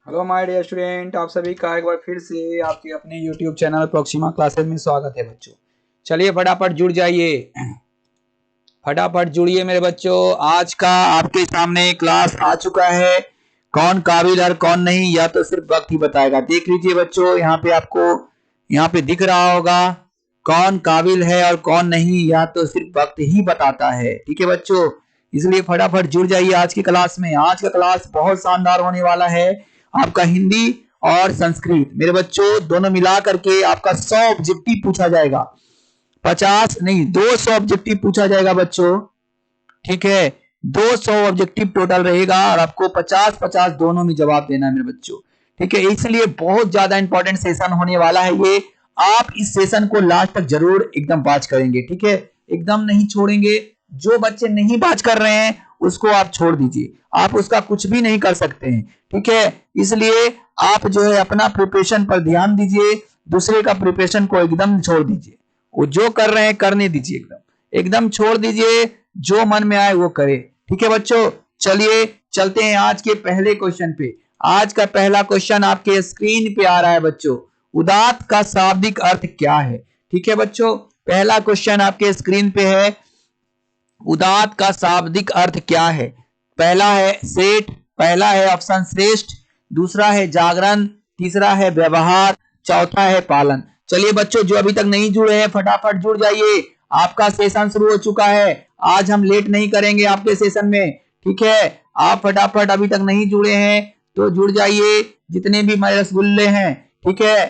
Hello my dear student, आप सभी का एक बार फिर से आपके अपने YouTube चैनल प्रोक्सिमा क्लासेस में स्वागत है बच्चों। चलिए फटाफट जुड़ जाइए, फटाफट जुड़िए मेरे बच्चों। आज का आपके सामने क्लास आ चुका है। कौन काबिल और कौन नहीं, या तो सिर्फ वक्त ही बताएगा। देख लीजिए बच्चों, यहाँ पे आपको यहाँ पे दिख रहा होगा कौन काबिल है और कौन नहीं, या तो सिर्फ वक्त ही बताता है। ठीक है बच्चों, इसलिए फटाफट जुड़ जाइए आज की क्लास में। आज का क्लास बहुत शानदार होने वाला है। आपका हिंदी और संस्कृत मेरे बच्चों दोनों मिला करके आपका 100 ऑब्जेक्टिव पूछा जाएगा। 50 नहीं, 200 ऑब्जेक्टिव पूछा जाएगा बच्चों। ठीक है, 200 ऑब्जेक्टिव टोटल रहेगा और आपको 50-50 दोनों में जवाब देना है मेरे बच्चों। ठीक है, इसलिए बहुत ज्यादा इंपॉर्टेंट सेशन होने वाला है ये। आप इस सेशन को लास्ट तक जरूर एकदम वॉच करेंगे। ठीक है, एकदम नहीं छोड़ेंगे। जो बच्चे नहीं वॉच कर रहे हैं उसको आप छोड़ दीजिए, आप उसका कुछ भी नहीं कर सकते हैं। ठीक है, इसलिए आप जो है अपना प्रिपरेशन पर ध्यान दीजिए, दूसरे का प्रिपरेशन को एकदम छोड़ दीजिए। वो जो कर रहे हैं करने दीजिए, एकदम एकदम छोड़ दीजिए, जो मन में आए वो करे। ठीक है बच्चों, चलिए चलते हैं आज के पहले क्वेश्चन पे। आज का पहला क्वेश्चन आपके स्क्रीन पे आ रहा है बच्चों। उदात्त का शाब्दिक अर्थ क्या है? ठीक है बच्चों, पहला क्वेश्चन आपके स्क्रीन पे है। उदात्त का शाब्दिक अर्थ क्या है? पहला है सेठ, पहला है ऑप्शन श्रेष्ठ, दूसरा है जागरण, तीसरा है व्यवहार, चौथा है पालन। चलिए बच्चों, जो अभी तक नहीं जुड़े हैं फटाफट जुड़ जाइए, आपका सेशन शुरू हो चुका है। आज हम लेट नहीं करेंगे आपके सेशन में। ठीक है, आप फटाफट अभी तक नहीं जुड़े हैं तो जुड़ जाइए, जितने भी मेरे रसगुल्ले हैं। ठीक है,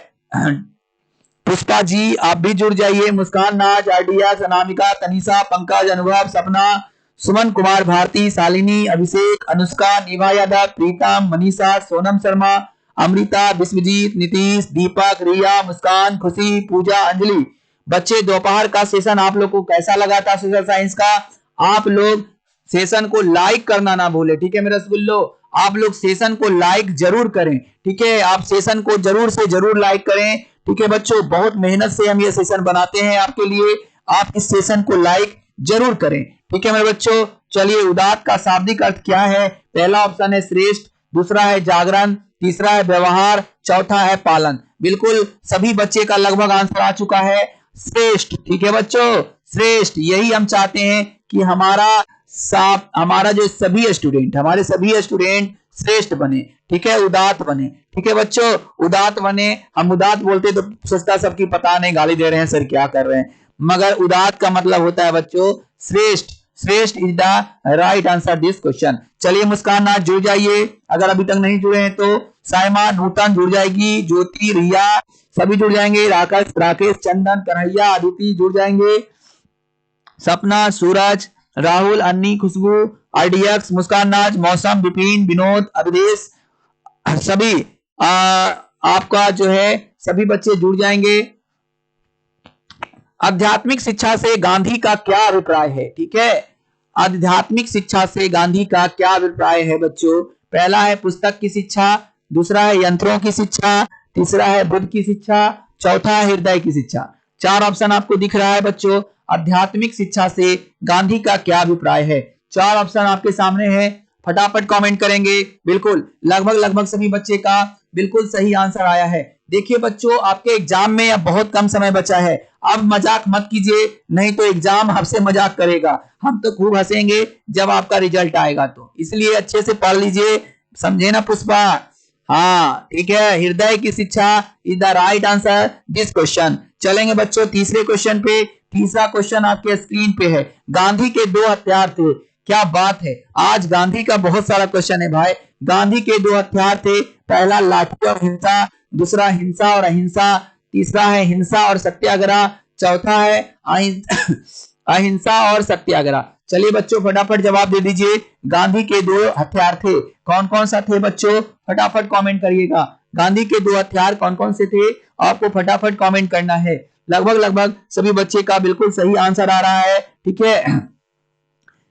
पुष्पा जी आप भी जुड़ जाइए, मुस्कान नाज, आरडिया, अनामिका, तनिषा, पंकज, अनुभव, सपना, सुमन कुमार, भारती, शालिनी, अभिषेक, अनुष्का, निभा यादव, प्रीतम, मनीषा, सोनम शर्मा, अमृता, विश्वजीत, नीतीश, दीपक, रिया, मुस्कान, खुशी, पूजा, अंजलि। बच्चे दोपहर का सेशन आप लोग को कैसा लगा था सोशल साइंस का? आप लोग सेशन को लाइक करना ना भूले। ठीक है मेरे रसगुल्लो, आप लोग सेशन को लाइक जरूर करें। ठीक है, आप सेशन को जरूर से जरूर लाइक करें। ठीक है बच्चों, बहुत मेहनत से हम ये सेशन बनाते हैं आपके लिए, आप इस सेशन को लाइक जरूर करें। ठीक है मेरे बच्चों, चलिए उदात्त का शाब्दिक अर्थ क्या है? पहला ऑप्शन है श्रेष्ठ, दूसरा है जागरण, तीसरा है व्यवहार, चौथा है पालन। बिल्कुल सभी बच्चे का लगभग आंसर आ चुका है, श्रेष्ठ। ठीक है बच्चों, श्रेष्ठ, यही हम चाहते हैं कि हमारा जो हमारे सभी स्टूडेंट श्रेष्ठ बने। ठीक है, उदात्त बने। ठीक है बच्चों, उदात्त बने। हम उदात्त बोलते तो सोचता सबकी पता नहीं गाली दे रहे हैं सर, क्या कर रहे हैं, मगर उदात्त का मतलब होता है बच्चों श्रेष्ठ। श्रेष्ठ is the right answer this question. चलिए मुस्कान नाथ जुड़ जाइए, अगर अभी तक नहीं जुड़े हैं तो। साइमा नूतन जुड़ जाएगी, ज्योति, रिया सभी जुड़ जाएंगे, राकेश, चंदन, कन्हैया, अदिति जुड़ जाएंगे, सपना, सूरज, राहुल, अन्नी, खुशबू, आरडीएक्स, मुस्कान नाज, मौसम, विपिन, विनोद, अवधेश, सभी आपका जो है सभी बच्चे जुड़ जाएंगे। आध्यात्मिक शिक्षा से गांधी का क्या अभिप्राय है? ठीक है, आध्यात्मिक शिक्षा से गांधी का क्या अभिप्राय है बच्चों? पहला है पुस्तक की शिक्षा, दूसरा है यंत्रों की शिक्षा, तीसरा है बुद्ध की शिक्षा, चौथा है हृदय की शिक्षा। चार ऑप्शन आपको दिख रहा है बच्चों। आध्यात्मिक शिक्षा से गांधी का क्या अभिप्राय है? चार ऑप्शन आपके सामने है, फटाफट कमेंट करेंगे। बिल्कुल लगभग सभी बच्चे का बिल्कुल सही आंसर आया है। देखिए बच्चों, आपके एग्जाम में अब बहुत कम समय बचा है, अब मजाक मत कीजिए, नहीं तो एग्जाम आपसे मजाक करेगा। हम तो खूब हंसेंगे जब आपका रिजल्ट आएगा, तो इसलिए अच्छे से पढ़ लीजिए, समझे ना पुष्पा? हाँ ठीक है, हृदय की शिक्षा is the right answer this question. चलेंगे बच्चों तीसरे क्वेश्चन पे। तीसरा क्वेश्चन आपके स्क्रीन पे है। गांधी के दो हथियार थे। क्या बात है, आज गांधी का बहुत सारा क्वेश्चन है भाई। गांधी के दो हथियार थे, पहला लाठी और हिंसा, दूसरा हिंसा और अहिंसा, तीसरा है हिंसा और सत्याग्रह, चौथा है अहिंसा और सत्याग्रह। चलिए बच्चों फटाफट जवाब दे दीजिए। गांधी के दो हथियार थे, कौन कौन सा थे बच्चों? फटाफट कमेंट करिएगा। गांधी के दो हथियार कौन कौन से थे, आपको फटाफट कमेंट करना है। लगभग सभी बच्चे का बिल्कुल सही आंसर आ रहा है। ठीक है,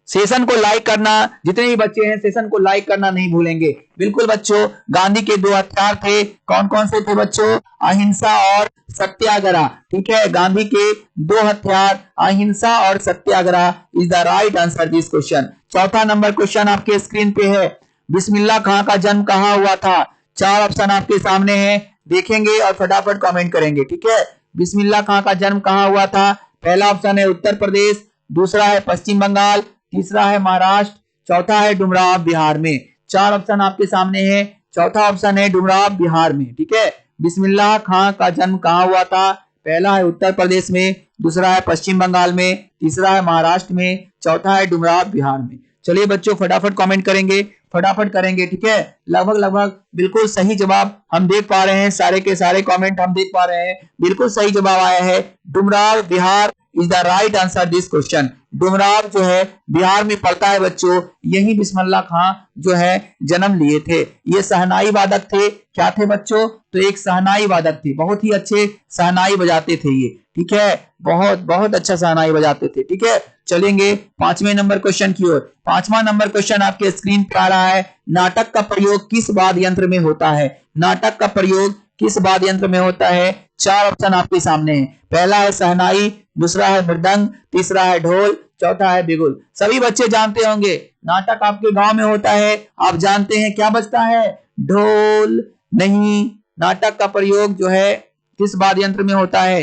सेशन को लाइक करना, जितने भी बच्चे हैं सेशन को लाइक करना नहीं भूलेंगे। बिल्कुल बच्चों, गांधी के दो हथियार थे, कौन कौन से थे बच्चों? अहिंसा और सत्याग्रह। ठीक है, गांधी के दो हथियार अहिंसा और सत्याग्रह is the right answer this question. चौथा नंबर क्वेश्चन आपके स्क्रीन पे है। बिस्मिल्लाह खां का जन्म कहाँ हुआ था? चार ऑप्शन आपके सामने हैं, देखेंगे और फटाफट कमेंट करेंगे। ठीक है, बिस्मिल्लाह खां का जन्म कहाँ हुआ था? पहला ऑप्शन है उत्तर प्रदेश, दूसरा है पश्चिम बंगाल, तीसरा है महाराष्ट्र, चौथा है डुमराव बिहार में। चार ऑप्शन आपके सामने है, चौथा ऑप्शन है डुमराव बिहार में। ठीक है, बिस्मिल्लाह खां का जन्म कहाँ हुआ था? पहला है उत्तर प्रदेश में, दूसरा है पश्चिम बंगाल में, तीसरा है महाराष्ट्र में, चौथा है डुमराव बिहार में। चलिए बच्चों फटाफट कमेंट करेंगे, फटाफट करेंगे। ठीक है, लगभग लगभग बिल्कुल सही जवाब हम देख पा रहे हैं, सारे के सारे कमेंट हम देख पा रहे हैं, बिल्कुल सही जवाब आया है, Dumraon Bihar is the right answer this question. Dumraon जो है बिहार में पड़ता है बच्चों, यही बिस्मिल्लाह खां जो है जन्म लिए थे। ये शहनाई वादक थे, क्या थे बच्चों? तो एक शहनाई वादक थे, बहुत ही अच्छे शहनाई बजाते थे ये। ठीक है, बहुत बहुत अच्छा शहनाई बजाते थे। ठीक है, चलेंगे पांचवें नंबर क्वेश्चन की ओर। पांचवा नंबर क्वेश्चन आपके स्क्रीन पे आ रहा है, नाटक का प्रयोग किस वाद्य यंत्र में होता है? नाटक का प्रयोग किस वाद्य यंत्र में होता है? चार ऑप्शन आपके सामने है, पहला है शहनाई, दूसरा है मृदंग, तीसरा है ढोल, चौथा है बिगुल। सभी बच्चे जानते होंगे, नाटक आपके गांव में होता है, आप जानते हैं क्या बजता है? ढोल। नहीं, नाटक का प्रयोग जो है किस वाद्य यंत्र में होता है?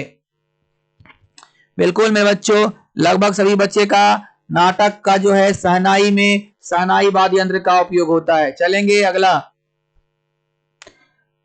बिल्कुल मेरे बच्चों, लगभग सभी बच्चे का नाटक का जो है शहनाई में, शहनाई वाद्य यंत्र का उपयोग होता है। चलेंगे अगला,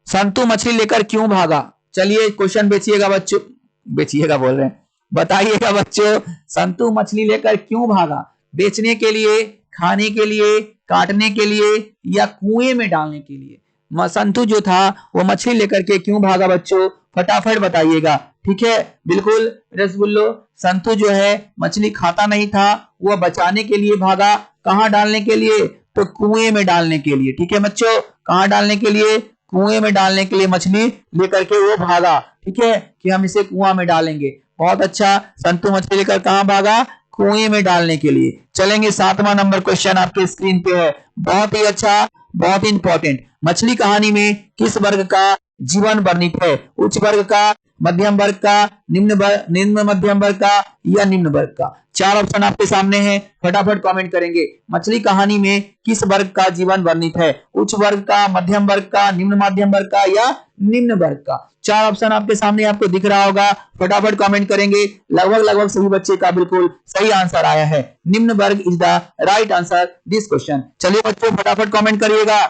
संतू मछली लेकर क्यों भागा? चलिए क्वेश्चन बेचिएगा बच्चों, बेचिएगा बोल रहे हैं, बताइएगा बच्चों, संतू मछली लेकर क्यों भागा? बेचने के लिए, खाने के लिए, काटने के लिए या कुएं में डालने के लिए? संतू जो था वो मछली लेकर के क्यों भागा बच्चों? फटाफट बताइएगा। ठीक है, बिल्कुल रसगुल्लो, संतू जो है मछली खाता नहीं था, वह बचाने के लिए भागा। कहां डालने के लिए? तो कुएं में डालने के लिए। ठीक है बच्चों, कहां डालने के लिए? कुएं में डालने के लिए मछली लेकर के वो भागा। ठीक है, कि हम इसे कुआं में डालेंगे। बहुत अच्छा, संतू मछली लेकर कहां भागा? कुएं में डालने के लिए। चलेंगे सातवां नंबर क्वेश्चन आपके स्क्रीन पे है, बहुत ही अच्छा, बहुत ही इंपॉर्टेंट। मछली कहानी में किस वर्ग का जीवन वर्णित है? उच्च वर्ग का, मध्यम वर्ग का, निम्न मध्यम वर्ग का या निम्न वर्ग का? चार ऑप्शन आपके सामने हैं, फटाफट कमेंट करेंगे। मछली कहानी में किस वर्ग का जीवन वर्णित है? उच्च वर्ग का, मध्यम वर्ग का, निम्न मध्यम वर्ग का या निम्न वर्ग का? चार ऑप्शन आपके सामने आपको दिख रहा होगा, फटाफट कमेंट करेंगे। लगभग लगभग सभी बच्चे का बिल्कुल सही आंसर आया है, निम्न वर्ग is the right answer this question. चलिए बच्चों फटाफट कमेंट करिएगा।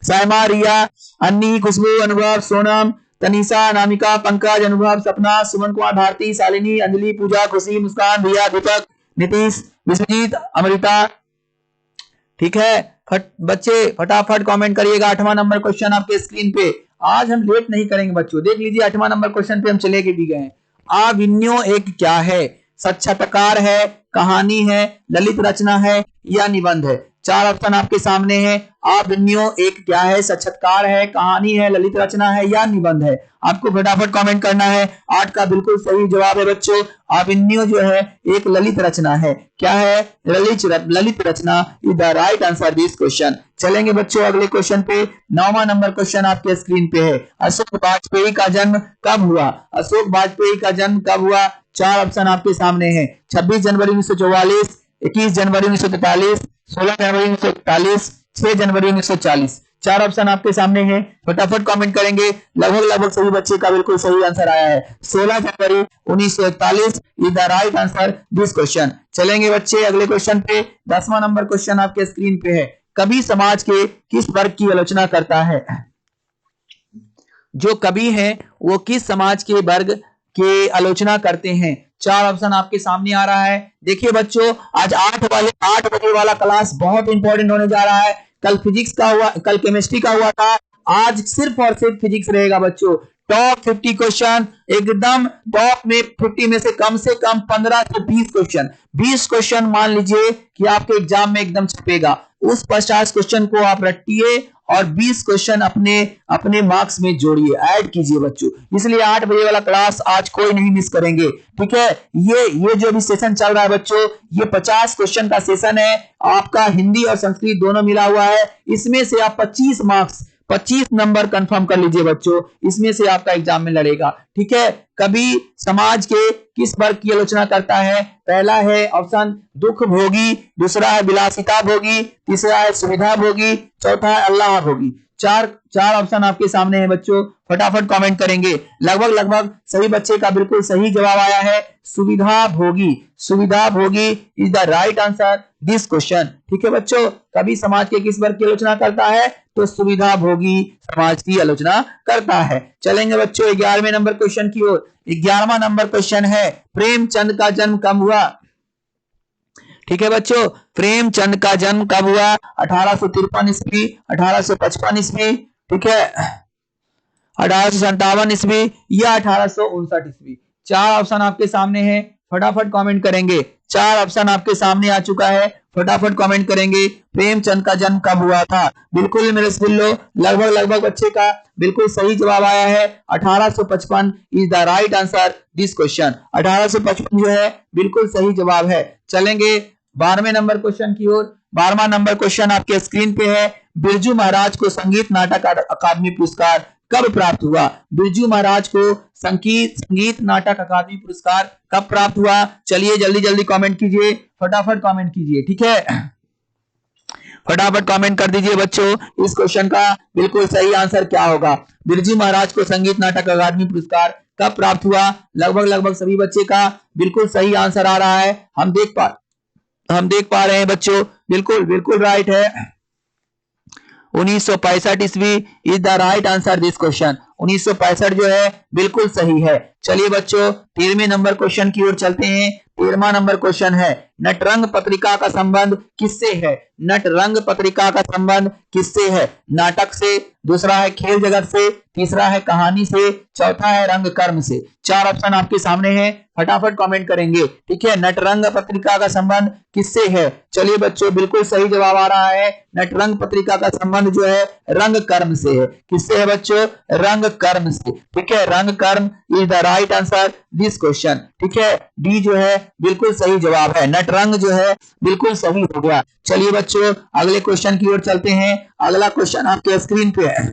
साइमा, रिया, अन्नी, खुशबू, अनुभव, सोनम, तनिषा, अनामिका, पंकज, अनुभव, सपना, सुमन कुमार, भारती, शालिनी, अंजलि, पूजा, खुशी, मुस्कान, रिया, दीपक, नीतीश, विश्वजीत, अमृता। ठीक है, बच्चे फटाफट कमेंट करिएगा। आठवां नंबर क्वेश्चन आपके स्क्रीन पे, आज हम लेट नहीं करेंगे बच्चों, देख लीजिए आठवां नंबर क्वेश्चन पे हम चले के भी गए। आविन्यो एक क्या है? साक्षात्कार है, कहानी है, ललित रचना है या निबंध है? चार ऑप्शन आपके सामने हैं, आविन्यो एक क्या है? साक्षात्कार है, कहानी है, ललित रचना है या निबंध है? आपको फटाफट कमेंट करना है। 8 का बिल्कुल सही जवाब है बच्चों, आविन्यो जो है एक ललित रचना है। क्या है? ललित रचना is the right answer this question. चलेंगे बच्चों अगले क्वेश्चन पे। 9वां नंबर क्वेश्चन आपके स्क्रीन पे है, अशोक वाजपेयी का जन्म कब हुआ? अशोक वाजपेयी का जन्म कब हुआ? चार ऑप्शन आपके सामने हैं, 26 जनवरी 1944, 21 जनवरी 1943, 16 जनवरी 1941, 6 जनवरी 1940। चार ऑप्शन आपके सामने हैं, फटाफट कमेंट करेंगे। लगभग लगभग सभी बच्चे का बिल्कुल सही आंसर आया है, 16 जनवरी 1941 is the right answer this question. चलेंगे बच्चे अगले क्वेश्चन पे। 10वां नंबर क्वेश्चन आपके स्क्रीन पे है, कवि समाज के किस वर्ग की आलोचना करता है? जो कवि हैं वो किस समाज के वर्ग के आलोचना करते हैं? चार ऑप्शन आपके सामने आ रहा है। देखिए बच्चों, आज 8 बजे वाला क्लास बहुत इंपॉर्टेंट होने जा रहा है। कल फिजिक्स का हुआ, कल केमिस्ट्री का हुआ था, आज सिर्फ और सिर्फ फिजिक्स रहेगा बच्चों। टॉप 50 क्वेश्चन, एकदम टॉप में 50 में से कम 15 से 20 क्वेश्चन, 20 क्वेश्चन मान लीजिए कि आपके एग्जाम में एकदम छपेगा। उस 50 क्वेश्चन को आप रटिए और 20 क्वेश्चन अपने मार्क्स में जोड़िए, ऐड कीजिए बच्चों। इसलिए 8 बजे वाला क्लास आज कोई नहीं मिस करेंगे। ठीक है, ये जो भी सेशन चल रहा है बच्चों, ये 50 क्वेश्चन का सेशन है, आपका हिंदी और संस्कृत दोनों मिला हुआ है। इसमें से आप 25 नंबर कंफर्म कर लीजिए बच्चों, इसमें से आपका एग्जाम में लड़ेगा। ठीक है। कवि समाज के किस वर्ग की आलोचना करता है? पहला है ऑप्शन दुख भोगी, दूसरा है विलासिता भोगी, तीसरा है सुविधा भोगी, चौथा है अल्लाह भोगी। चार ऑप्शन आपके सामने है बच्चों, फटाफट कमेंट करेंगे। लगभग सभी बच्चे का बिल्कुल सही जवाब आया है, सुविधा भोगी। सुविधा भोगी is the right answer this question. ठीक है बच्चों, कवि समाज के किस वर्ग की आलोचना करता है? तो सुविधा भोगी समाज की आलोचना करता है। चलेंगे बच्चों 11वें नंबर क्वेश्चन की ओर। 11वां नंबर क्वेश्चन है, प्रेमचंद का जन्म कब हुआ? ठीक है बच्चों, प्रेमचंद का जन्म कब हुआ? 1853 ईस्वी, 1855 ईस्वी, ठीक है, 1857 ईस्वी या 1859 ईस्वी। चार ऑप्शन आपके सामने है, फटाफट कमेंट करेंगे। चार ऑप्शन आपके सामने आ चुका है, फटाफट कमेंट करेंगे। प्रेमचंद का जन्म कब हुआ था? बिल्कुल मेरे स्कूलों, लगभग बच्चे का बिल्कुल सही जवाब आया है, 1855 is the right answer this question. 1855 जो है बिल्कुल सही जवाब है। चलेंगे 12वें नंबर क्वेश्चन की ओर। 12वां नंबर क्वेश्चन आपके स्क्रीन पे है, बिरजू महाराज को संगीत नाटक अकादमी पुरस्कार कब प्राप्त हुआ? बिरजू महाराज को संगीत नाटक अकादमी पुरस्कार कब प्राप्त हुआ? चलिए जल्दी कमेंट कीजिए, फटाफट कमेंट कीजिए, ठीक है, फटाफट कमेंट कर दीजिए बच्चों। इस क्वेश्चन का बिल्कुल सही आंसर क्या होगा? बिरजू महाराज को संगीत नाटक अकादमी पुरस्कार कब प्राप्त हुआ? लगभग सभी बच्चे का बिल्कुल सही आंसर आ रहा है, हम देख पा रहे हैं बच्चों, बिल्कुल राइट है, 1965 ईस्वी is the right answer this question. 1965 जो है बिल्कुल सही है। चलिए बच्चों 13वें नंबर क्वेश्चन की ओर चलते हैं। 13वां नंबर क्वेश्चन है, नटरंग पत्रिका का संबंध किससे है? नटरंग पत्रिका का संबंध किससे है? नाटक से, दूसरा है खेल जगत से, तीसरा है कहानी से, चौथा है रंग कर्म से। चार ऑप्शन आपके सामने है, फटाफट कमेंट करेंगे, ठीक है। नटरंग पत्रिका का संबंध किससे है? चलिए बच्चों बिल्कुल सही जवाब आ रहा है, नटरंग पत्रिका का संबंध जो है रंग कर्म से है। किससे है बच्चों? रंग कर्म से, ठीक है, रंग कर्म is the right answer this question, ठीक है। डी जो है बिल्कुल सही जवाब है, नटरंग जो है बिल्कुल सही हो गया। चलिए बच्चों अगले क्वेश्चन की ओर चलते हैं। अगला क्वेश्चन आपके स्क्रीन पे है,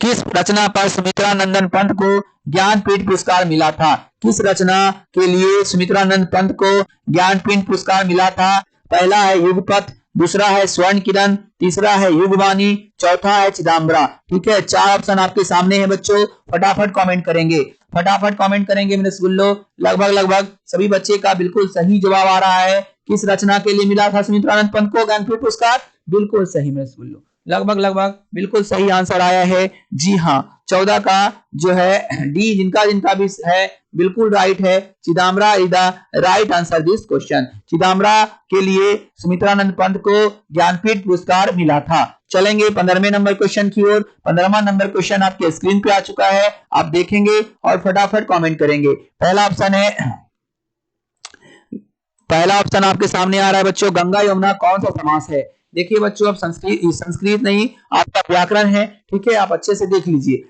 किस रचना पर सुमित्रानंदन पंत को ज्ञानपीठ पुरस्कार मिला था? किस रचना के लिए सुमित्रानंद पंत को ज्ञानपीठ पुरस्कार मिला था? पहला है युगपथ, दूसरा है स्वर्ण किरण, तीसरा है युगवाणी, चौथा है चिदाम्बरा। ठीक है, चार ऑप्शन आपके सामने है बच्चों, फटाफट कमेंट करेंगे मेरे स्कूलों। लगभग सभी बच्चे का बिल्कुल सही जवाब आ रहा है। किस रचना के लिए मिला था सुमित्रानंद पंत को ज्ञानपीठ पुरस्कार? बिल्कुल सही मेरे स्कूलों, लगभग बिल्कुल सही आंसर आया है। जी हाँ, 14 का जो है डी जिनका भी है बिल्कुल राइट है, Chidambara is the right answer this question. Chidambara के लिए सुमित्रानंद पंत को ज्ञानपीठ पुरस्कार मिला था। चलेंगे 15वें नंबर क्वेश्चन की ओर। 15वां नंबर क्वेश्चन आपके स्क्रीन पे आ चुका है, आप देखेंगे और फटाफट कमेंट करेंगे। पहला ऑप्शन आपके सामने आ रहा है बच्चों, गंगा यमुना कौन सा समास है? देखिए बच्चों, अब संस्कृत नहीं आपका व्याकरण है, ठीक है, आप अच्छे से देख लीजिए।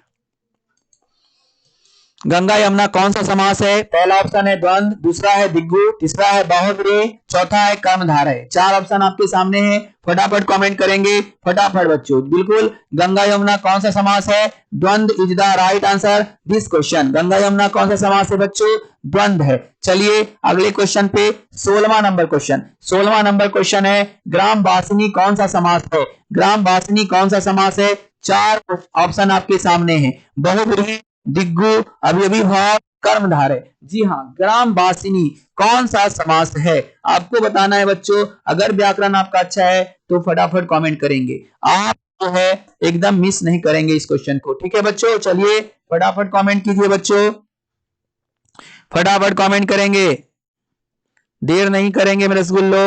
गंगा यमुना कौन सा समास है? पहला ऑप्शन है द्वंद, दूसरा है दिग्गु, तीसरा है बाहुव्रीहि, चौथा है कर्मधारय। चार ऑप्शन आपके सामने है, फटाफट कमेंट करेंगे, फटाफट बच्चों। बिल्कुल, गंगा यमुना कौन सा समास है? द्वंद is the right answer this question. Ganga Yamuna कौन सा समास है बच्चों? द्वंद है। चलिए अगले क्वेश्चन पे 16वां नंबर क्वेश्चन है, ग्राम वासिनी कौन सा समास है? ग्राम वासिनी कौन सा समास है? चार ऑप्शन आपके सामने है, बहुव्रीहि, दिग्गु, अव्ययीभाव, कर्मधारय। जी हाँ, ग्राम वासिनी कौन सा समास है आपको बताना है बच्चों। अगर व्याकरण आपका अच्छा है तो फटाफट कमेंट करेंगे, आप जो है एकदम मिस नहीं करेंगे इस क्वेश्चन को, ठीक है बच्चों। चलिए फटाफट कमेंट कीजिए बच्चों, फटाफट कमेंट करेंगे, देर नहीं करेंगे मेरे रसगुल्लो।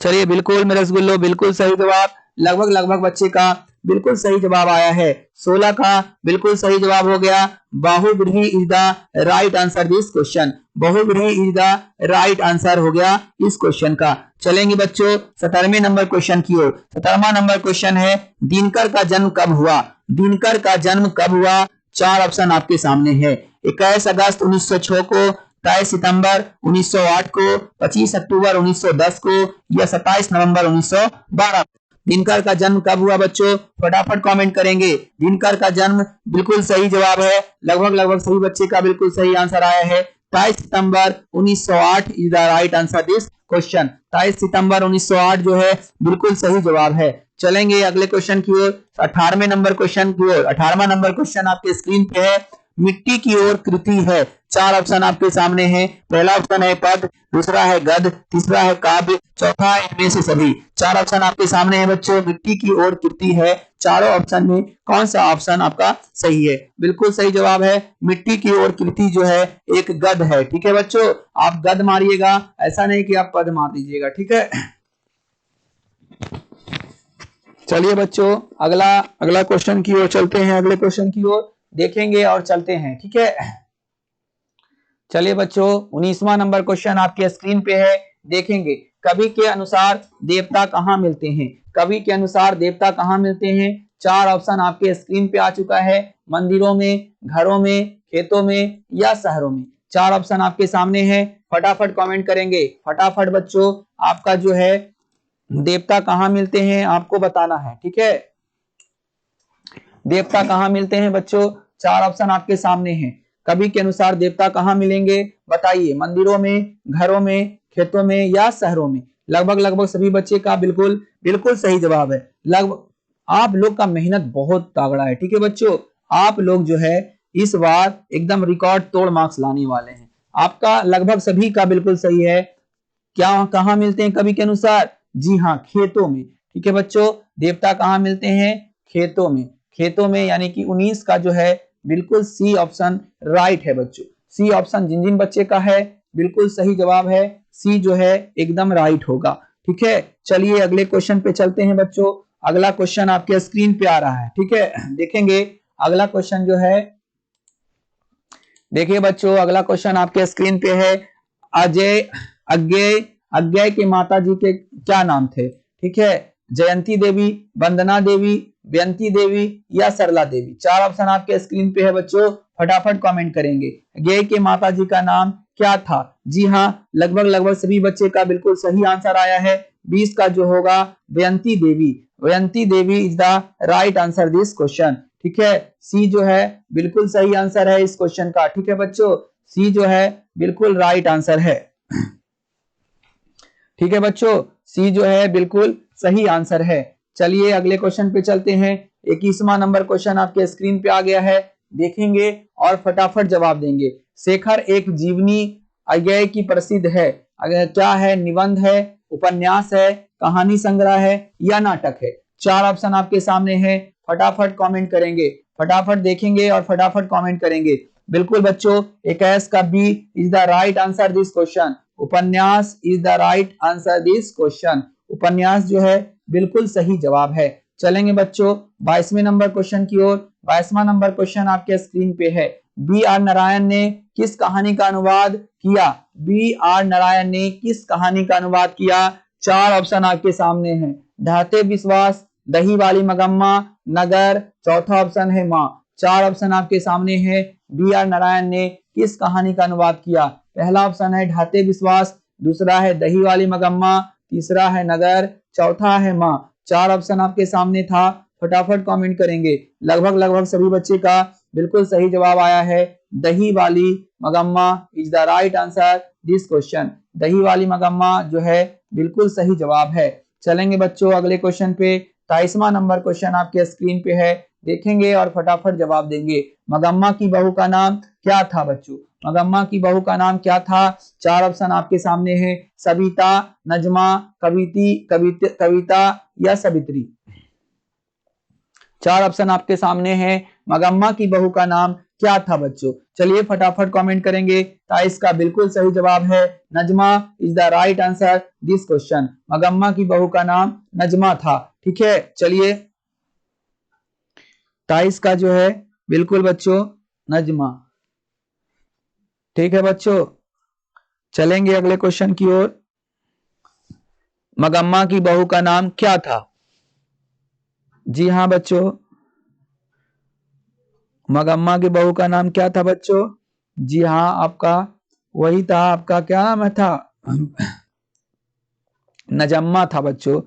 चलिए बिल्कुल मेरे रसगुल्लो, बिल्कुल सही जवाब, लगभग बच्चे का बिल्कुल सही जवाब आया है। 16 का बिल्कुल सही जवाब हो गया, बाहुव्रीहि is the right answer this question. बहुव्रीहि इज द राइट आंसर हो गया इस क्वेश्चन का। चलेंगे बच्चों 17वें नंबर क्वेश्चन की ओर। 17वां नंबर क्वेश्चन है, दिनकर का जन्म कब हुआ? दिनकर का जन्म कब हुआ? चार ऑप्शन आपके सामने है, 21 अगस्त 1906 को, 23 सितंबर 1908 को, 25 अक्टूबर 1910 को या 27 नवंबर 1912। दिनकर का जन्म कब हुआ बच्चों? फटाफट कमेंट करेंगे। दिनकर का जन्म बिल्कुल सही जवाब है। लगभग सभी बच्चे का बिल्कुल सही आंसर आया है। 23 सितंबर 1908 is the right answer this question. 23 सितंबर 1908 जो है बिल्कुल सही जवाब है। चलेंगे अगले क्वेश्चन की ओर, 18वें नंबर क्वेश्चन की ओर। 18वां नंबर क्वेश्चन आपके स्क्रीन पे है। मिट्टी की ओर कृति है। चार ऑप्शन आपके सामने हैं। पहला ऑप्शन है पद, दूसरा है गद्य, तीसरा है काव्य, चौथा है इनमें से सभी। चार ऑप्शन आपके सामने है बच्चों। मिट्टी की ओर कृति है, चारों ऑप्शन में कौन सा ऑप्शन आपका सही है? बिल्कुल सही जवाब है मिट्टी की ओर कृति जो है एक गद्य है। ठीक है बच्चों, आप गद्य मारिएगा, ऐसा नहीं कि आप पद मार दीजिएगा। ठीक है, चलिए बच्चों अगला क्वेश्चन की ओर चलते हैं। अगले क्वेश्चन की ओर देखेंगे और चलते हैं। ठीक है, चलिए बच्चों 19वां नंबर क्वेश्चन आपके स्क्रीन पे है, देखेंगे। कवि के अनुसार देवता कहाँ मिलते हैं? कवि के अनुसार देवता कहाँ मिलते हैं? चार ऑप्शन आपके स्क्रीन पे आ चुका है। मंदिरों में, घरों में, खेतों में या शहरों में। चार ऑप्शन आपके सामने है। फटाफट कमेंट करेंगे। फटाफट बच्चों, आपका जो है देवता कहाँ मिलते हैं आपको बताना है। ठीक है, देवता कहाँ मिलते हैं बच्चों? चार ऑप्शन आपके सामने हैं। कवि के अनुसार देवता कहाँ मिलेंगे बताइए? मंदिरों में, घरों में, खेतों में या शहरों में। लगभग सभी बच्चे का बिल्कुल सही जवाब है। लगभग आप लोग का मेहनत बहुत तगड़ा है। ठीक है बच्चों, आप लोग जो है इस बार एकदम रिकॉर्ड तोड़ मार्क्स लाने वाले हैं। आपका लगभग सभी का बिल्कुल सही है। क्या कहाँ मिलते हैं कवि के अनुसार? जी हाँ, खेतों में। ठीक है बच्चों, देवता कहाँ मिलते हैं? खेतों में। खेतों में यानी कि 19 का जो है बिल्कुल सी ऑप्शन राइट है बच्चों। सी ऑप्शन जिन जिन बच्चे का है बिल्कुल सही जवाब है। सी जो है एकदम राइट होगा। ठीक है, चलिए अगले क्वेश्चन पे चलते हैं बच्चों। अगला क्वेश्चन आपके स्क्रीन पे आ रहा है। ठीक है, देखेंगे अगला क्वेश्चन जो है। देखिए बच्चों, अगला क्वेश्चन आपके स्क्रीन पे है। अजय अज्ञेय अज्ञेय के माता जी के क्या नाम थे? ठीक है, जयंती देवी, वंदना देवी, बेयंती देवी या सरला देवी। चार ऑप्शन आपके स्क्रीन पे है बच्चों, फटाफट कमेंट करेंगे। अज्ञेय के माता जी का नाम क्या था? जी हाँ, लगभग सभी बच्चे का बिल्कुल सही आंसर आया है। 20 का जो होगा Beyanti Devi. Beyanti Devi is the right answer this question. ठीक है, सी जो है बिल्कुल सही आंसर है इस क्वेश्चन का। ठीक है बच्चों, सी जो है बिल्कुल राइट आंसर है। ठीक है बच्चों, सी जो है बिल्कुल सही आंसर है। चलिए अगले क्वेश्चन पे चलते हैं। 21वां नंबर क्वेश्चन आपके स्क्रीन पे आ गया है, देखेंगे और फटाफट जवाब देंगे। शेखर एक जीवनी अज्ञेय की प्रसिद्ध है। अगर क्या है? निबंध है, उपन्यास है, कहानी संग्रह है या नाटक है। चार ऑप्शन आपके सामने है। फटाफट कमेंट करेंगे। फटाफट देखेंगे और फटाफट कमेंट करेंगे। बिल्कुल बच्चों, 21 का B is the right answer this question. उपन्यास is the right answer this question. उपन्यास जो है बिल्कुल सही जवाब है। चलेंगे बच्चों 22वें नंबर क्वेश्चन की ओर। 22वां नंबर क्वेश्चन आपके स्क्रीन पे है। बी आर नारायण ने किस कहानी का अनुवाद किया? बी आर नारायण ने किस कहानी का अनुवाद किया? चार ऑप्शन आपके सामने हैं। ढाते विश्वास, दही वाली मगम्मा, नगर, चौथा ऑप्शन है माँ। चार ऑप्शन आपके सामने है। बी आर नारायण ने किस कहानी का अनुवाद किया? पहला ऑप्शन है ढाते विश्वास, दूसरा है दही वाली मगम्मा, तीसरा है नगर, चौथा है माँ। चार ऑप्शन आपके सामने था। फटाफट कमेंट करेंगे। लगभग सभी बच्चे का बिल्कुल सही जवाब आया है। Dahi Wali Magamma is the right answer this question. Dahi Wali मगम्मा जो है बिल्कुल सही जवाब है। चलेंगे बच्चों अगले क्वेश्चन पे। 23वां नंबर क्वेश्चन आपके स्क्रीन पे है, देखेंगे और फटाफट जवाब देंगे। मगम्मा की बहू का नाम क्या था बच्चों? मगम्मा की बहू का नाम क्या था? चार ऑप्शन आपके सामने है। सविता, नजमा, कविता या सवित्री। चार ऑप्शन आपके सामने हैं। मगम्मा की बहू का नाम क्या था बच्चों? चलिए फटाफट कमेंट करेंगे। ताइस का बिल्कुल सही जवाब है Najma is the right answer this question. Magamma की बहू का नाम नजमा था। ठीक है, चलिए 23 का जो है बिल्कुल बच्चों नजमा। ठीक है बच्चों, चलेंगे अगले क्वेश्चन की ओर। मगम्मा की बहू का नाम क्या था? जी हाँ बच्चों, मगम्मा की बहू का नाम क्या था बच्चों? जी हाँ, आपका वही था। आपका क्या नाम था? नजम्मा था बच्चों।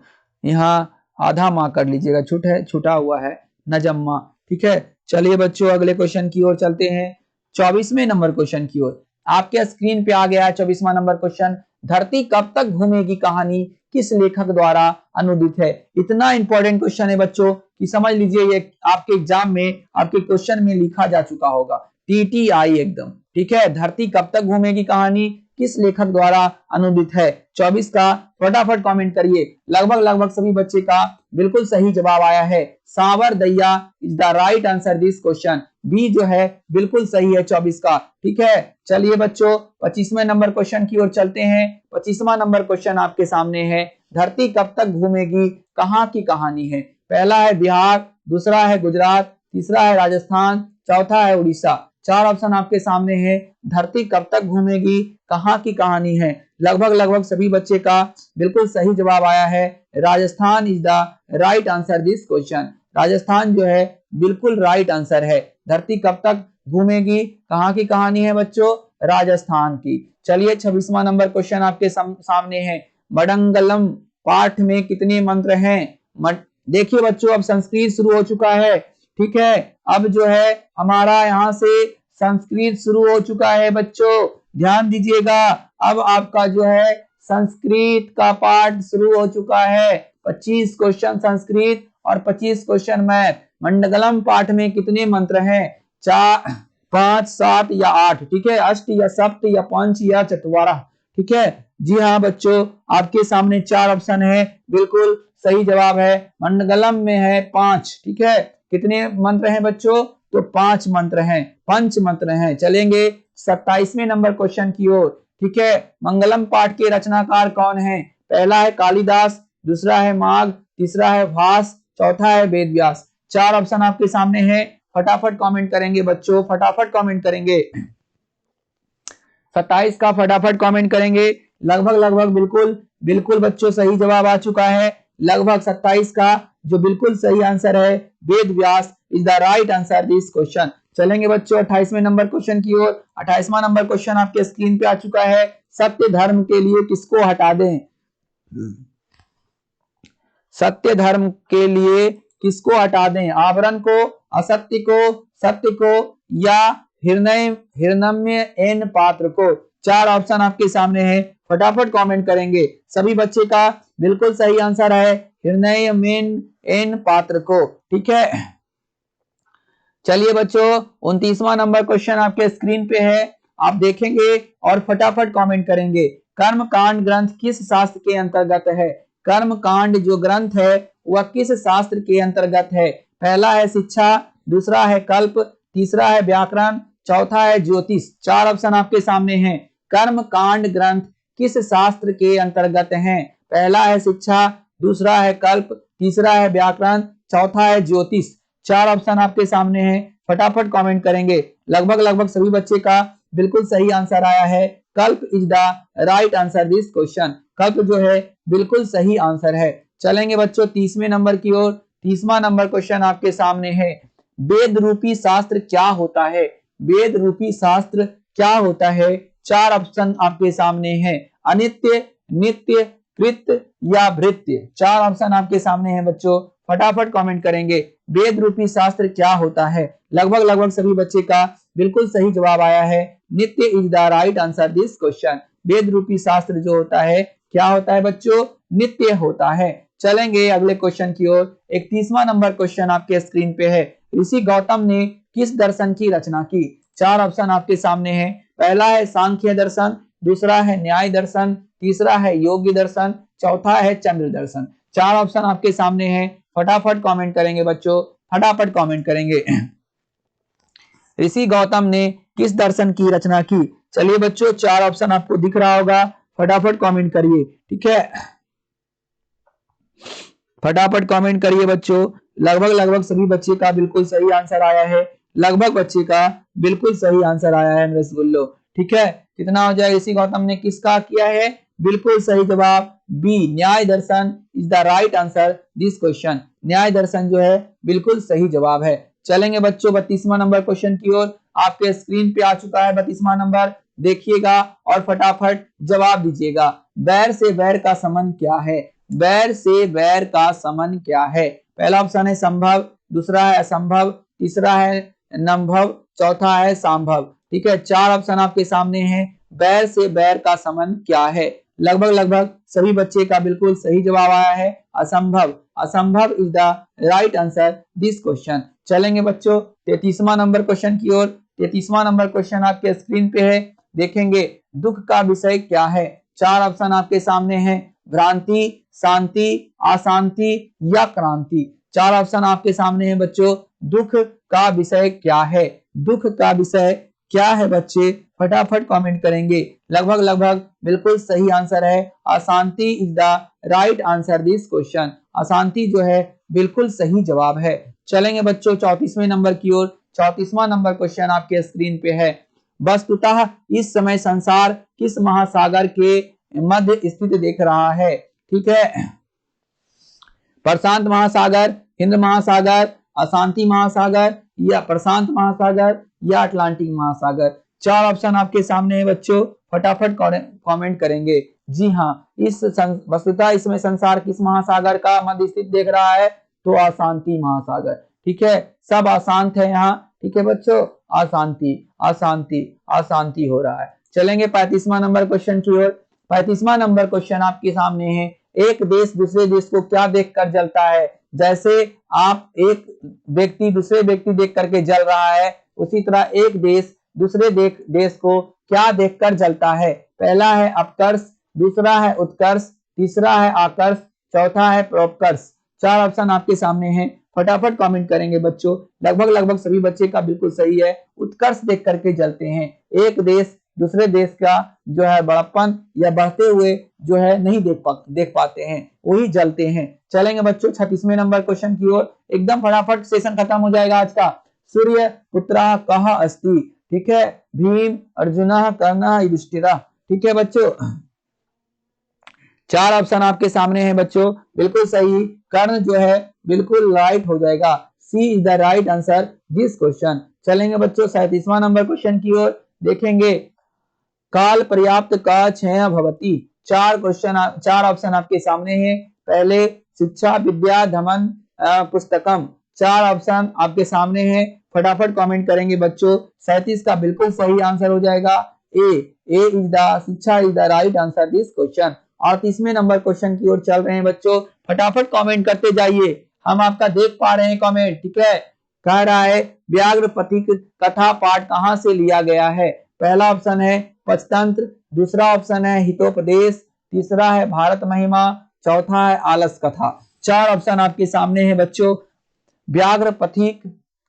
यहाँ आधा माँ कर लीजिएगा, छूटा हुआ है नजम्मा। ठीक है, चलिए बच्चों अगले क्वेश्चन की ओर चलते हैं, 24वें नंबर क्वेश्चन की ओर। आपके स्क्रीन पे आ गया है 24वां नंबर क्वेश्चन। धरती कब तक घूमेगी कहानी किस लेखक द्वारा अनुदित है। इतना इंपॉर्टेंट क्वेश्चन है बच्चों कि समझ लीजिए ये आपके एग्जाम में, आपके क्वेश्चन में लिखा जा चुका होगा, TTI एकदम। ठीक है, धरती कब तक घूमेगी कहानी किस लेखक द्वारा अनुदित है। 24 का फटाफट कमेंट करिए। लगभग सभी बच्चे का बिल्कुल सही जवाब आया है, Savardaiya is the right answer this question. B जो है बिल्कुल सही है 24 का। ठीक है, चलिए बच्चों 25वें नंबर क्वेश्चन की ओर चलते हैं। 25वां नंबर क्वेश्चन आपके सामने है, धरती कब तक घूमेगी कहां की कहानी है। पहला है बिहार, दूसरा है गुजरात, तीसरा है राजस्थान, चौथा है उड़ीसा। चार ऑप्शन आपके सामने है, धरती कब तक घूमेगी कहां की कहानी है। लगभग सभी बच्चे का बिल्कुल सही जवाब आया है, Rajasthan is the right answer this question. Rajasthan जो है बिल्कुल राइट आंसर है। धरती कब तक घूमेगी कहां की कहानी है बच्चों, राजस्थान की। चलिए 26वां नंबर क्वेश्चन आपके सामने है, मडंगलम पाठ में कितने मंत्र हैं। देखिए बच्चों अब संस्कृत शुरू हो चुका है। ठीक है, अब जो है हमारा यहाँ से संस्कृत शुरू हो चुका है बच्चों, ध्यान दीजिएगा। अब आपका जो है संस्कृत का पाठ शुरू हो चुका है। 25 क्वेश्चन संस्कृत और 25 क्वेश्चन मैथ। मंडगलम पाठ में कितने मंत्र हैं, 4, 5, 7 या 8। ठीक है, अष्ट या सप्त या पंच या चतवारा। ठीक है, जी हाँ बच्चों आपके सामने 4 ऑप्शन है, बिल्कुल सही जवाब है मंडगलम में है 5। ठीक है, कितने मंत्र हैं बच्चों, तो 5 मंत्र हैं, पंच मंत्र हैं। चलेंगे 27वें नंबर क्वेश्चन की ओर। ठीक है, मंगलम पाठ के रचनाकार कौन है। पहला है कालिदास, दूसरा है माघ, तीसरा है भास, चौथा है वेदव्यास। 4 ऑप्शन आपके सामने है, फटाफट कमेंट करेंगे बच्चों, फटाफट कमेंट करेंगे। 27 का फटाफट कमेंट करेंगे। लगभग बिल्कुल बच्चों सही जवाब आ चुका है। लगभग 27 का जो बिल्कुल सही आंसर है, Vedvyas is the right answer this question. चलेंगे बच्चों 28वें नंबर क्वेश्चन की ओर। 28वां नंबर क्वेश्चन आपके स्क्रीन पे आ चुका है, सत्य धर्म के लिए किसको हटा दें। सत्य धर्म के लिए किसको हटा दें, आवरण को, असत्य को, सत्य को या हिरण्मय एन पात्र को। 4 ऑप्शन आपके सामने है, फटाफट कमेंट करेंगे। सभी बच्चे का बिल्कुल सही आंसर है हिरण्मय एन पात्र को। ठीक है, चलिए बच्चों 29वां नंबर क्वेश्चन आपके स्क्रीन पे है, आप देखेंगे और फटाफट कमेंट करेंगे। कर्म कांड ग्रंथ किस शास्त्र के अंतर्गत है। कर्म कांड जो ग्रंथ है वह किस शास्त्र के अंतर्गत है। पहला है शिक्षा, दूसरा है कल्प, तीसरा है व्याकरण, चौथा है ज्योतिष। 4 ऑप्शन आपके सामने हैं, कर्म कांड ग्रंथ किस शास्त्र के अंतर्गत हैं। पहला है शिक्षा, दूसरा है कल्प, तीसरा है व्याकरण, चौथा है ज्योतिष। 4 ऑप्शन आपके सामने हैं, फटाफट कमेंट करेंगे। लगभग सभी बच्चे का बिल्कुल सही आंसर आया है, कल्प is the right answer this question. कल्प जो है बिल्कुल सही आंसर है। चलेंगे बच्चों 30वें नंबर की ओर। 30वां नंबर क्वेश्चन आपके सामने है, वेद रूपी शास्त्र क्या होता है। वेद रूपी शास्त्र क्या होता है। 4 ऑप्शन आपके सामने हैं, अनित्य, नित्य, कृत्य या भृत्य। 4 ऑप्शन आपके सामने हैं बच्चों, फटाफट कमेंट करेंगे। वेद रूपी शास्त्र क्या होता है। लगभग सभी बच्चे का बिल्कुल सही जवाब आया है, नित्य is the right answer this question. वेद रूपी शास्त्र जो होता है क्या होता है बच्चों, नित्य होता है। चलेंगे अगले क्वेश्चन की ओर। 31वां नंबर क्वेश्चन आपके स्क्रीन पे है, ऋषि गौतम ने किस दर्शन की रचना की। 4 ऑप्शन आपके सामने है, पहला है सांख्य दर्शन, दूसरा है न्याय दर्शन, तीसरा है योग्य दर्शन, चौथा है चंद्र दर्शन। 4 ऑप्शन आपके सामने है, फटाफट कमेंट करेंगे बच्चों, फटाफट कमेंट करेंगे। ऋषि गौतम ने किस दर्शन की रचना की। चलिए बच्चों 4 ऑप्शन आपको दिख रहा होगा, फटाफट कमेंट करिए। ठीक है, फटाफट कमेंट करिए बच्चों। लगभग सभी बच्चे का बिल्कुल सही आंसर आया है, लगभग बच्चे का बिल्कुल सही आंसर आया है मेरे रसगुल्लो। ठीक है, कितना हो जाए, ऋषि गौतम ने किसका किया है, बिल्कुल सही जवाब बी, न्याय दर्शन is the right answer this question. न्याय दर्शन जो है बिल्कुल सही जवाब है। चलेंगे बच्चों 32वां नंबर क्वेश्चन की ओर। आपके स्क्रीन पे आ चुका है 32वां नंबर, देखिएगा और फटाफट जवाब दीजिएगा। बैर से वैर का संबंध क्या है। बैर से बैर का समन क्या है? पहला ऑप्शन है संभव, दूसरा है असंभव, तीसरा है नंभव, चौथा है संभव। ठीक है, चार ऑप्शन आपके सामने हैं। बैर से बैर का समन क्या है? लगभग लगभग सभी बच्चे का बिल्कुल सही जवाब आया है असंभव। असंभव is the right answer this question. चलेंगे बच्चों 33वां नंबर क्वेश्चन की ओर। 33वां नंबर क्वेश्चन आपके स्क्रीन पे है, देखेंगे। दुख का विषय क्या है? चार ऑप्शन आपके सामने हैं, भ्रांति, शांति, अशांति या क्रांति। चार ऑप्शन आपके सामने हैं बच्चों। दुख का विषय क्या है? दुख का विषय क्या है बच्चे? फटाफट कमेंट करेंगे। लगभग लगभग बिल्कुल सही आंसर है अशांति is the right answer this question. अशांति जो है बिल्कुल सही जवाब है। चलेंगे बच्चों 34वें नंबर की ओर। 34वां नंबर क्वेश्चन आपके स्क्रीन पे है। वस्तुतः इस समय संसार किस महासागर के मध्य स्थित देख रहा है? ठीक है, प्रशांत महासागर, हिंद महासागर, अशांति महासागर या प्रशांत महासागर या अटलांटिक महासागर। चार ऑप्शन आपके सामने है बच्चों, फटाफट कमेंट करेंगे। जी हाँ, इस वस्तुतः इसमें संसार किस महासागर का मध्य स्थित देख रहा है? तो अशांति महासागर। ठीक है, सब अशांत है यहाँ। ठीक है बच्चों, अशांति अशांति अशांति हो रहा है। चलेंगे 35वां नंबर क्वेश्चन की ओर। 35वां नंबर क्वेश्चन आपके सामने है। एक देश दूसरे देश को क्या देखकर जलता है? जैसे आप एक व्यक्ति दूसरे व्यक्ति देख करके जल रहा है, उसी तरह एक देश दूसरे देश को क्या देखकर जलता है? पहला है अपकर्ष, दूसरा है उत्कर्ष, तीसरा है आकर्ष, चौथा है परोपकर्ष। चार ऑप्शन आपके सामने हैं, फटाफट कमेंट करेंगे बच्चों। लगभग लगभग सभी बच्चे का बिल्कुल सही है, उत्कर्ष देख करके जलते हैं। एक देश दूसरे देश का जो है बड़प्पन या बढ़ते हुए जो है नहीं देख पाते हैं, वही जलते हैं। चलेंगे बच्चों 36वें नंबर क्वेश्चन की ओर। एकदम फटाफट सेशन खत्म हो जाएगा आज का। सूर्य पुत्रः कः अस्ति? ठीक है, भीम, अर्जुनः, कर्णः, युधिष्ठिरः। ठीक है बच्चों, चार ऑप्शन आपके सामने हैं बच्चों, बिल्कुल सही। कर्ण जो है बिल्कुल राइट हो जाएगा। C is the right answer this question. चलेंगे बच्चों 37वां नंबर क्वेश्चन की ओर, देखेंगे। काल पर्याप्त का क्षय भवति। चार ऑप्शन आपके सामने हैं। पहले शिक्षा, विद्या, धमन, पुस्तकम। चार ऑप्शन आपके सामने हैं, फटाफट कमेंट करेंगे बच्चों। 37 का बिल्कुल सही आंसर हो जाएगा ए इज द शिक्षा is the right answer this question. 38वें नंबर क्वेश्चन की ओर चल रहे हैं बच्चों, फटाफट कमेंट करते जाइए, हम आपका देख पा रहे हैं कमेंट। ठीक है, कह रहा है व्याघ्र पथिक कथा पाठ कहां से लिया गया है? पहला ऑप्शन है पंचतंत्र, दूसरा ऑप्शन है हितोपदेश, तीसरा है भारत महिमा, चौथा है आलस कथा। चार ऑप्शन आपके सामने है बच्चों। व्याघ्र पथिक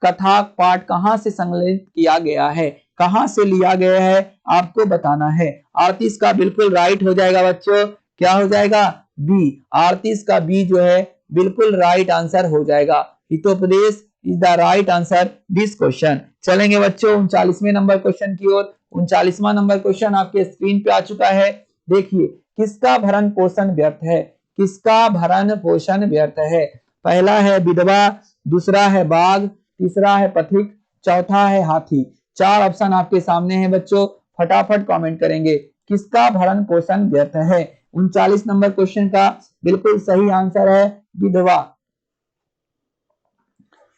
कथा पाठ कहां से संकलित किया गया है, कहां से लिया गया है, आपको बताना है। 38 का बिल्कुल राइट हो जाएगा बच्चों। क्या हो जाएगा? बी। 38 का बी जो है बिल्कुल राइट आंसर हो जाएगा। Hitopadesha is the right answer this question. चलेंगे बच्चों 39वें नंबर क्वेश्चन की ओर। 39वां नंबर क्वेश्चन आपके स्क्रीन पे आ चुका है। देखिए, किसका भरण पोषण व्यर्थ है? किसका भरण पोषण व्यर्थ है? पहला है विधवा, दूसरा है बाघ, तीसरा है पथिक, चौथा है हाथी। चार ऑप्शन आपके सामने हैं बच्चों, फटाफट कमेंट करेंगे। किसका भरण पोषण व्यर्थ है? 39 नंबर क्वेश्चन का बिल्कुल सही आंसर है विधवा।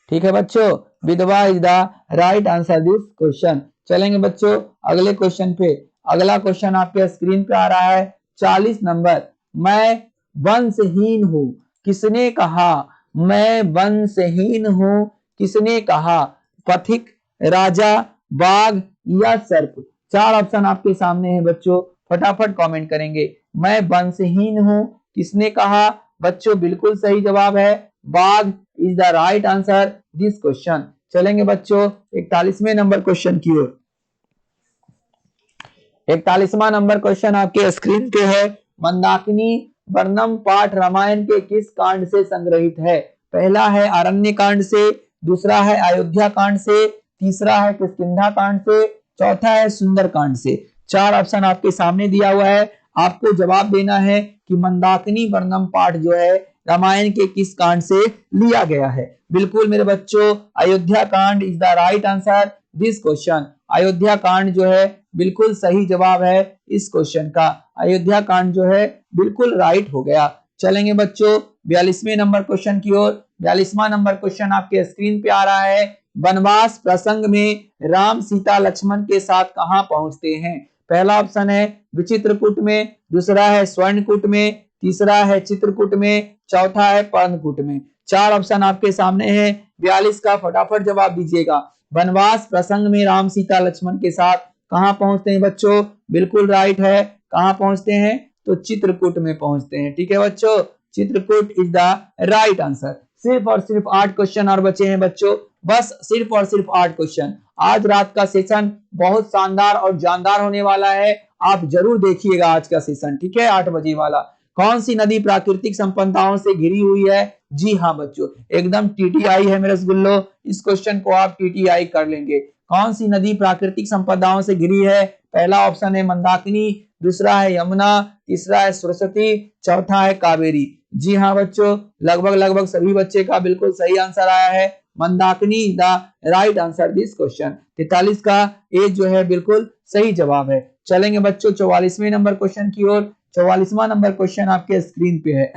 ठीक है बच्चों, विधवा is the right answer this question. चलेंगे बच्चों अगले क्वेश्चन पे। अगला क्वेश्चन आपके स्क्रीन पे आ रहा है 40 नंबर। मैं वंशहीन हूं, किसने कहा? मैं वंशहीन हूं, किसने कहा? पथिक, राजा, बाघ या सर्प। चार ऑप्शन आपके सामने हैं बच्चों, फटाफट कमेंट करेंगे। मैं वंशहीन हूं, किसने कहा? बच्चों बिल्कुल सही जवाब है बाघ is the right answer this question. चलेंगे बच्चों 41वें नंबर क्वेश्चन की ओर। 41वां नंबर क्वेश्चन आपके स्क्रीन पे है। मंदाकिनी वर्णम पाठ रामायण के किस कांड से संग्रहित है? पहला है आरण्य कांड से, दूसरा है अयोध्या कांड से, तीसरा है किष्किंधा कांड से, चौथा है सुंदर कांड से। चार ऑप्शन आपके सामने दिया हुआ है, आपको जवाब देना है कि मंदाकिनी वर्णम पाठ जो है रामायण के किस कांड से लिया गया है। बिल्कुल मेरे बच्चों, अयोध्या कांड is the right answer this question. Ayodhya कांड जो है बिल्कुल सही जवाब है इस क्वेश्चन का। अयोध्या कांड जो है बिल्कुल राइट हो गया। चलेंगे बच्चों 42वें नंबर क्वेश्चन की ओर। 42वां नंबर क्वेश्चन आपके स्क्रीन पे आ रहा है। वनवास प्रसंग में राम सीता लक्ष्मण के साथ कहां पहुंचते हैं? पहला ऑप्शन है विचित्रकूट में, दूसरा है स्वर्णकूट में, तीसरा है चित्रकूट में, चौथा है पर्णकूट में। चार ऑप्शन आपके सामने है। 42 का फटाफट जवाब दीजिएगा। वनवास प्रसंग में राम सीता लक्ष्मण के साथ कहां पहुंचते हैं बच्चों? बिल्कुल राइट है। कहां पहुंचते हैं? तो चित्रकूट में पहुंचते हैं। ठीक है बच्चों, Chitrakoot is the right answer. सिर्फ और सिर्फ 8 क्वेश्चन और बचे हैं बच्चों, बस सिर्फ और सिर्फ 8 क्वेश्चन। आज रात का सेशन बहुत शानदार और जानदार होने वाला है, आप जरूर देखिएगा आज का सेशन। ठीक है, 8 बजे वाला। कौन सी नदी प्राकृतिक संपदाओं से घिरी हुई है? जी हाँ बच्चों, एकदम टीटीआई है मेरे रसगुल्लो। इस क्वेश्चन को आप टीटीआई कर लेंगे। कौन सी नदी प्राकृतिक संपदाओं से घिरी है? पहला ऑप्शन है मंदाकिनी, दूसरा है यमुना, तीसरा है सरस्वती, चौथा है कावेरी। जी हाँ बच्चों, लगभग सभी बच्चे का बिल्कुल सही आंसर आया है। Mandakini the right answer this question. 43 का ए जो है बिल्कुल सही जवाब है। चलेंगे बच्चों 44वें नंबर क्वेश्चन की ओर। 44वां नंबर क्वेश्चन आपके स्क्रीन पे है।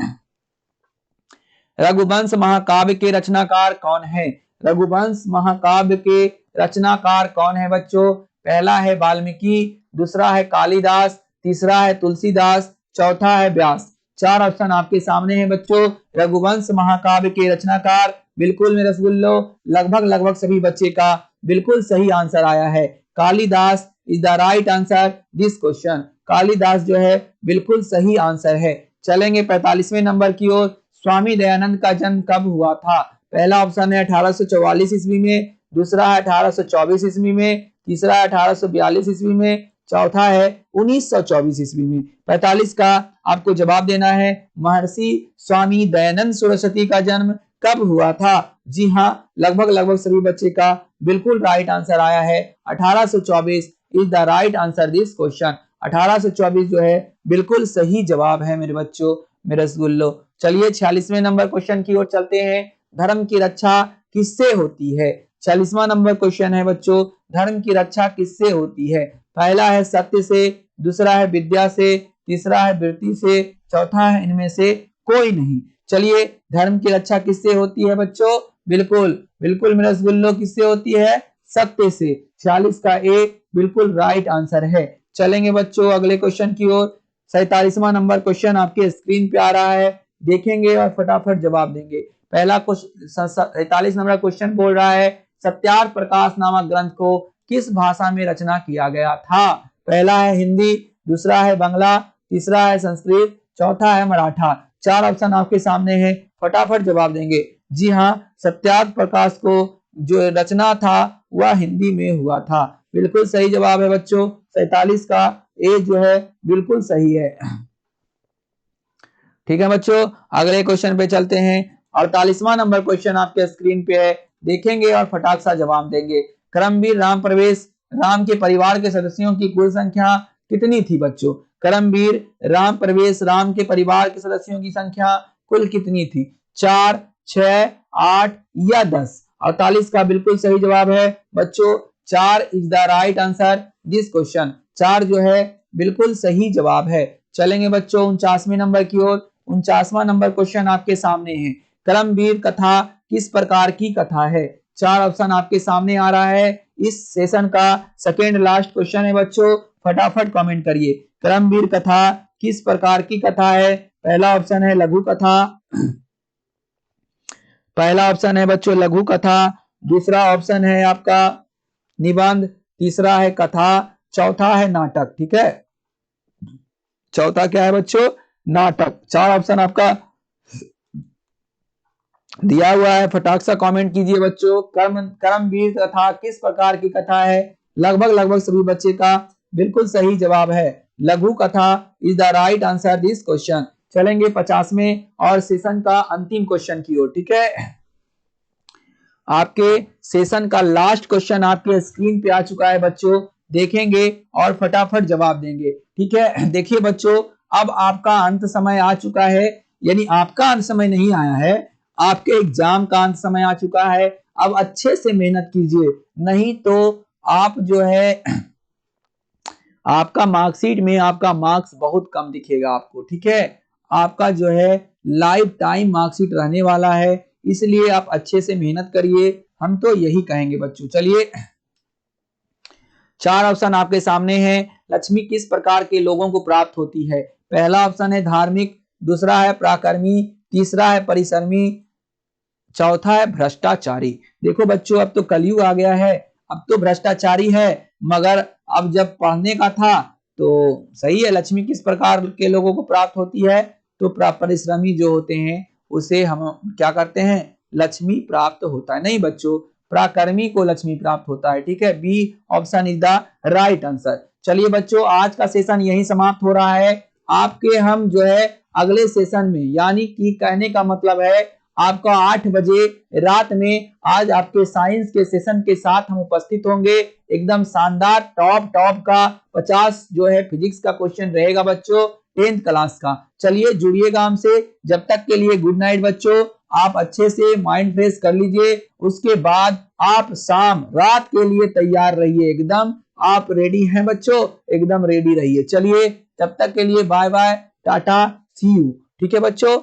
रघुवंश महाकाव्य के रचनाकार कौन है? रघुवंश महाकाव्य के रचनाकार कौन है बच्चों? पहला है वाल्मीकि, दूसरा है कालिदास, तीसरा है तुलसीदास, चौथा है व्यास। चार ऑप्शन आपके सामने हैं बच्चों। रघुवंश महाकाव्य के रचनाकार बिल्कुल मेरे रसगुल्लो लगभग सभी बच्चे का बिल्कुल सही आंसर आया है। Kalidas is the right answer this question. Kalidas जो है बिल्कुल सही आंसर है। चलेंगे 45वें नंबर की ओर। स्वामी दयानंद का जन्म कब हुआ था? पहला ऑप्शन है 1844 ईस्वी में, दूसरा है 1824 ईस्वी में, तीसरा है 1842 ईस्वी में, चौथा है 1924 ईस्वी में। 45 का आपको जवाब देना है। महर्षि स्वामी दयानंद सरस्वती का जन्म कब हुआ था? जी हाँ, लगभग सभी बच्चे का बिल्कुल राइट आंसर आया है। 1824 is the right answer this question. 1824 जो है बिल्कुल सही जवाब है मेरे बच्चों, मेरे रसगुल्लो। चलिए 46वें नंबर क्वेश्चन की ओर चलते हैं। धर्म की रक्षा किससे होती है? 46वां नंबर क्वेश्चन है बच्चों, धर्म की रक्षा किससे होती है? पहला है सत्य से, दूसरा है विद्या से, तीसरा है वृत्ति से, चौथा है इनमें से कोई नहीं। चलिए, धर्म की रक्षा किससे होती है बच्चों? बिल्कुल मेरे रसगुल्लो किससे होती है? सत्य से। 46 का ए बिल्कुल राइट आंसर है। चलेंगे बच्चों अगले क्वेश्चन की ओर। 47वां नंबर क्वेश्चन आपके स्क्रीन पे आ रहा है, देखेंगे और फटाफट जवाब देंगे। पहला 47 नंबर क्वेश्चन बोल रहा है, सत्यार्थ प्रकाश नामक ग्रंथ को किस भाषा में रचना किया गया था? पहला है हिंदी, दूसरा है बांग्ला, तीसरा है संस्कृत, चौथा है मराठा। चार ऑप्शन आपके सामने है, फटाफट जवाब देंगे। जी हाँ, सत्यार्थ प्रकाश को जो रचना था वह हिंदी में हुआ था। बिल्कुल सही जवाब है बच्चों। 47 का ए जो है बिल्कुल सही है। ठीक है बच्चों, अगले क्वेश्चन पे चलते हैं। 48वां नंबर क्वेश्चन आपके स्क्रीन पे है, देखेंगे और फटाक सा जवाब देंगे। कर्मवीर राम प्रवेश राम के परिवार के सदस्यों की कुल संख्या कितनी थी बच्चों? कर्मवीर राम प्रवेश राम के परिवार के सदस्यों की संख्या कुल कितनी थी? 4, 6, 8 या 10? 48 का बिल्कुल सही जवाब है बच्चों। 4 is the right answer this question. 4 जो है बिल्कुल सही जवाब है। चलेंगे बच्चों 49वें नंबर की ओर। 49वां नंबर क्वेश्चन आपके सामने है। कर्मवीर कथा किस प्रकार की कथा है? चार ऑप्शन आपके सामने आ रहा है। इस सेशन का सेकेंड लास्ट क्वेश्चन है बच्चों, फटाफट कमेंट करिए। कर्मवीर कथा किस प्रकार की कथा है? पहला ऑप्शन है लघु कथा, पहला ऑप्शन है बच्चों लघु कथा, दूसरा ऑप्शन है आपका निबंध, तीसरा है कथा, चौथा है नाटक। ठीक है, चौथा क्या है बच्चों? नाटक। चार ऑप्शन आपका दिया हुआ है, फटाक सा कमेंट कीजिए बच्चों। कर्मवीर कथा किस प्रकार की कथा है? लगभग सभी बच्चे का बिल्कुल सही जवाब है, लघु कथा is the right answer this question. चलेंगे 50वें और सेशन का अंतिम क्वेश्चन की ओर। ठीक है, आपके सेशन का लास्ट क्वेश्चन आपके स्क्रीन पे आ चुका है बच्चों, देखेंगे और फटाफट जवाब देंगे। ठीक है, देखिए बच्चों, अब आपका अंत समय आ चुका है, यानी आपका अंत समय नहीं आया है, आपके एग्जाम का अंत समय आ चुका है। अब अच्छे से मेहनत कीजिए, नहीं तो आप जो है आपका मार्कशीट में आपका मार्क्स बहुत कम दिखेगा आपको। ठीक है, आपका जो है लाइफ टाइम मार्कशीट रहने वाला है, इसलिए आप अच्छे से मेहनत करिए, हम तो यही कहेंगे बच्चों। चलिए 4 ऑप्शन आपके सामने हैं। लक्ष्मी किस प्रकार के लोगों को प्राप्त होती है? पहला ऑप्शन है धार्मिक, दूसरा है पराक्रमी, तीसरा है परिश्रमी, चौथा है भ्रष्टाचारी। देखो बच्चों अब तो कलयुग आ गया है, अब तो भ्रष्टाचारी है, मगर अब जब पढ़ने का था तो सही है। लक्ष्मी किस प्रकार के लोगों को प्राप्त होती है? तो परिश्रमी जो होते हैं उसे हम क्या करते हैं? लक्ष्मी प्राप्त होता है। नहीं बच्चों, पराक्रमी को लक्ष्मी प्राप्त होता है। ठीक है, B option is the right answer. चलिए बच्चों आज का सेशन यही समाप्त हो रहा है। आपके हम जो है अगले सेशन में, यानी कि कहने का मतलब है आपका 8 बजे रात में आज आपके साइंस के सेशन के साथ हम उपस्थित होंगे। एकदम शानदार टॉप का 50 जो है फिजिक्स का क्वेश्चन रहेगा बच्चों, 10th क्लास का। चलिए जुड़िएगा हमसे। जब तक के लिए गुड नाइट बच्चों। आप अच्छे से माइंड फ्रेश कर लीजिए, उसके बाद आप शाम रात के लिए तैयार रहिए। एकदम आप रेडी हैं बच्चों? एकदम रेडी रहिए। चलिए तब तक के लिए bye bye, tata, see you. ठीक है बच्चों।